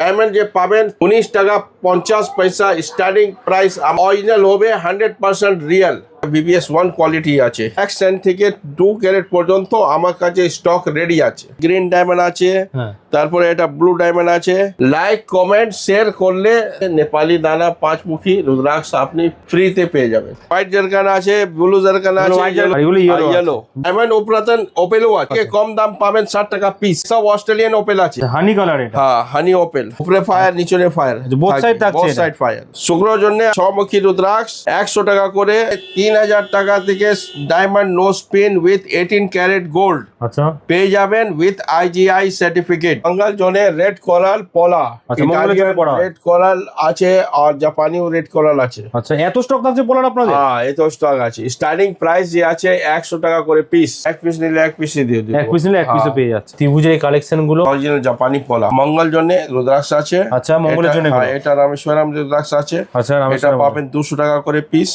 Diamond যে পাবেন 19 টাকা 50 পয়সা স্টার্টিং প্রাইস। অরিজিনাল হবে 100% রিয়েল। BBS 1 কোয়ালিটি আছে। 1 সেন্ট থেকে 2 ক্যারেট পর্যন্ত আমার কাছে স্টক রেডি আছে। গ্রিন ডায়মন্ড আছে, তারপরে এটা ব্লু ডায়মন্ড আছে। লাইক কমেন্ট শেয়ার করলে নেপালি দানা 5 মুখী রুদ্রাক্ষ আপনি ফ্রিতে পেয়ে যাবেন। হোয়াইট জারকান আছে, ব্লু জারকান আছে, ইয়েলো ডায়মন্ড উপরাতন ওপেলও আছে। কম দাম পাবেন 60 টাকা পিস। সব অস্ট্রেলিয়ান ওপেল আছে। হানি কালার এটা? হ্যাঁ, হানি ওপেল। উপরে ফায়ার, নিচে ফায়ার, বোথ সাইড থাকছে। Both side fire. শুক্রর জন্য 6 মুখী রুদ্রাক্ষ 100 টাকা করে। 3000 টাকা থেকে diamond nose pin with 18 carat gold আচ্ছা পেয়ে যাবেন উইথ IGI সার্টিফিকেট। মঙ্গল জোনে রেড কোরাল পলা, রেড কোরাল আছে আর জাপানিও রেড কোরাল আছে। আচ্ছা, এত স্টক থাকছে পোলার আপনাদের? হ্যাঁ, এত স্টক আছে। স্টার্টিং প্রাইস যে আছে 100 টাকা করে পিস। এক পিস নিলে এক পিসই দিয়ে দেব। এক পিস নিলে এক পিসে পেয়ে যাচ্ছে। ত্রিভুজের এই কালেকশন গুলো অরিজিনাল জাপানি পলা। মঙ্গল জোনে রুদ্রাক্ষ আছে। আচ্ছা, মঙ্গলের জন্য এটা রামেশ্বরম রুদ্রাক্ষ আছে। আচ্ছা, এটা পাবেন 200 টাকা করে পিস।